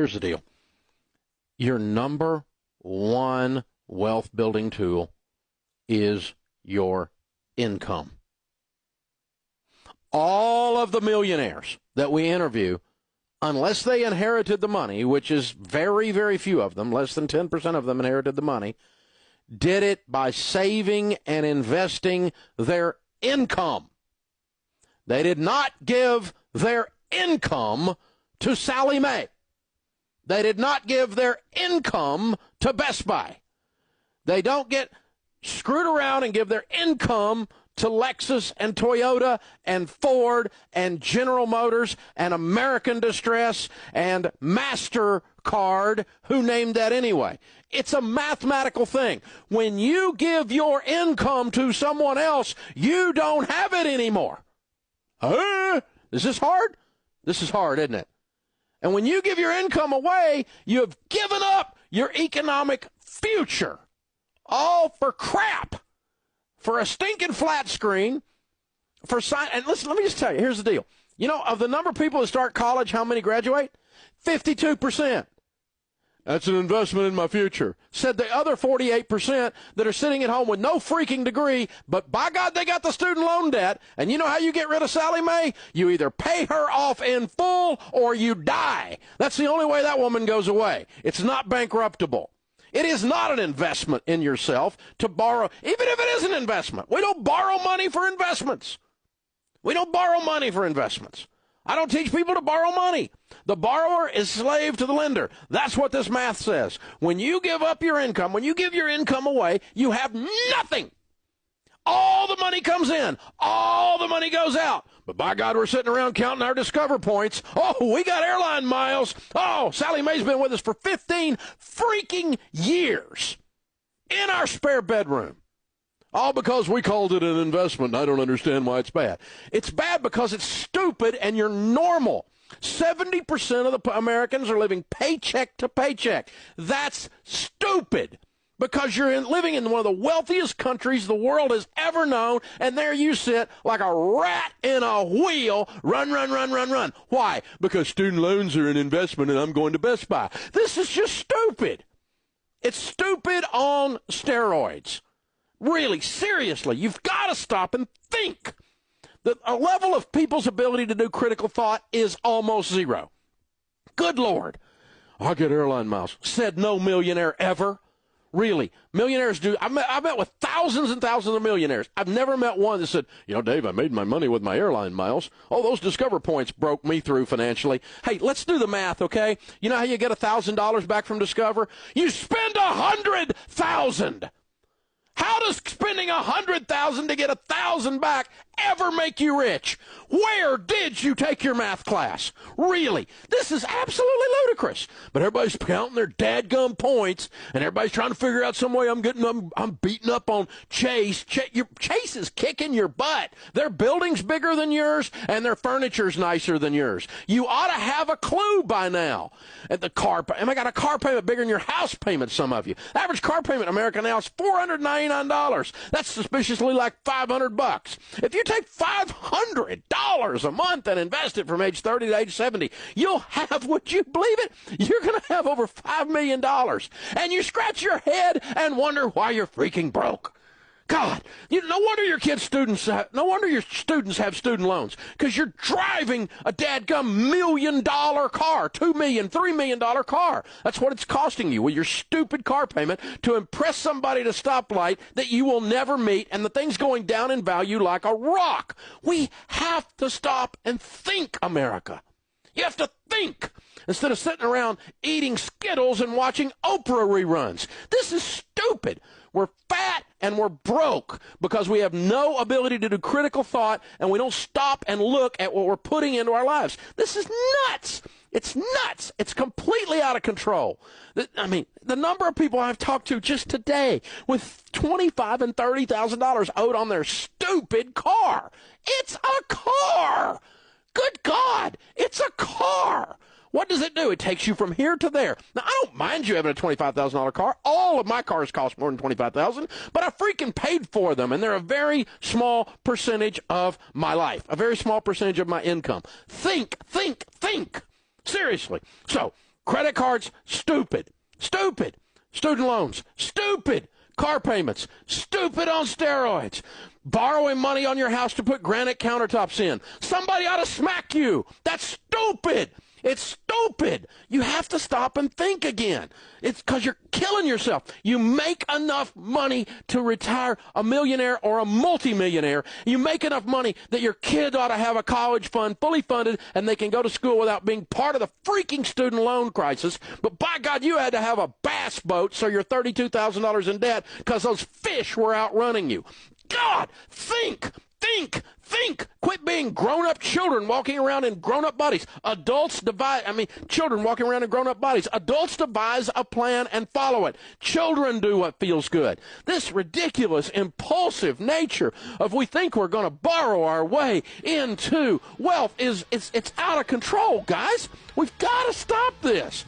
Here's the deal. Your number one wealth building tool is your income. All of the millionaires that we interview, unless they inherited the money, which is very, very few of them, less than 10% of them inherited the money, did it by saving and investing their income. They did not give their income to Sallie Mae. They did not give their income to Best Buy. They don't get screwed around and give their income to Lexus and Toyota and Ford and General Motors and American Distress and MasterCard, who named that anyway. It's a mathematical thing. When you give your income to someone else, you don't have it anymore. Is this hard? This is hard, isn't it? And when you give your income away, you have given up your economic future. All for crap. For a stinking flat screen. And listen, let me just tell you, here's the deal. You know, of the number of people that start college, how many graduate? 52%. That's an investment in my future. Said the other 48% that are sitting at home with no freaking degree, but by God, they got the student loan debt. And you know how you get rid of Sallie Mae? You either pay her off in full or you die. That's the only way that woman goes away. It's not bankruptable. It is not an investment in yourself to borrow, even if it is an investment. We don't borrow money for investments. We don't borrow money for investments. I don't teach people to borrow money. The borrower is slave to the lender. That's what this math says. When you give up your income, when you give your income away, you have nothing. All the money comes in. All the money goes out. But by God, we're sitting around counting our Discover points. Oh, we got airline miles. Oh, Sallie Mae's been with us for 15 freaking years in our spare bedroom. All because we called it an investment. I don't understand why it's bad. It's bad because it's stupid and you're normal. 70% of the Americans are living paycheck to paycheck. That's stupid because you're living in one of the wealthiest countries the world has ever known, and there you sit like a rat in a wheel. Run, run, run, run, run. Why? Because student loans are an investment and I'm going to Best Buy. This is just stupid. It's stupid on steroids. Really, seriously, you've got to stop and think. A level of people's ability to do critical thought is almost zero. Good Lord. I'll get airline miles. Said no millionaire ever. Really. Millionaires do. I met with thousands and thousands of millionaires. I've never met one that said, you know, Dave, I made my money with my airline miles. Oh, those Discover points broke me through financially. Hey, let's do the math, okay? You know how you get $1,000 back from Discover? You spend $100,000. How does spending $100,000 to get $1,000 back ever make you rich? Where did you take your math class? Really? This is absolutely ludicrous. But everybody's counting their dadgum points, and everybody's trying to figure out some way I'm beating up on Chase. Chase is kicking your butt. Their building's bigger than yours, and their furniture's nicer than yours. You ought to have a clue by now. At the car, I got a car payment bigger than your house payment, some of you. The average car payment in America now is $499. That's suspiciously like $500. If you take $500 a month and invest it from age 30 to age 70, you'll have, would you believe it? You're going to have over $5 million. And you scratch your head and wonder why you're freaking broke. God, no wonder your students have student loans, because you're driving a dadgum $1 million car, $2 million, $3 million car. That's what it's costing you with your stupid car payment to impress somebody at a stoplight that you will never meet, and the thing's going down in value like a rock. We have to stop and think, America. You have to think instead of sitting around eating Skittles and watching Oprah reruns. This is stupid. We're fat and we're broke because we have no ability to do critical thought, and we don't stop and look at what we're putting into our lives. This is nuts. It's nuts. It's completely out of control. I mean, the number of people I've talked to just today with $25,000 and $30,000 owed on their stupid car. It's a car. Good God. It's a car. What does it do? It takes you from here to there. Now, I don't mind you having a $25,000 car. All of my cars cost more than $25,000, but I freaking paid for them, and they're a very small percentage of my life, a very small percentage of my income. Think. Seriously. So Credit cards, stupid. Stupid. Student loans, stupid. Car payments, stupid on steroids. Borrowing money on your house to put granite countertops in. Somebody ought to smack you. That's stupid. It's stupid. You have to stop and think again. It's because you're killing yourself. You make enough money to retire a millionaire or a multimillionaire. You make enough money that your kid ought to have a college fund fully funded and they can go to school without being part of the freaking student loan crisis. But by God, you had to have a bass boat so you're $32,000 in debt because those fish were outrunning you. God, think. Quit being grown-up children walking around in grown-up bodies. Children walking around in grown-up bodies. Adults devise a plan and follow it. Children do what feels good. This ridiculous, impulsive nature of we think we're going to borrow our way into wealth it's out of control, guys. We've got to stop this.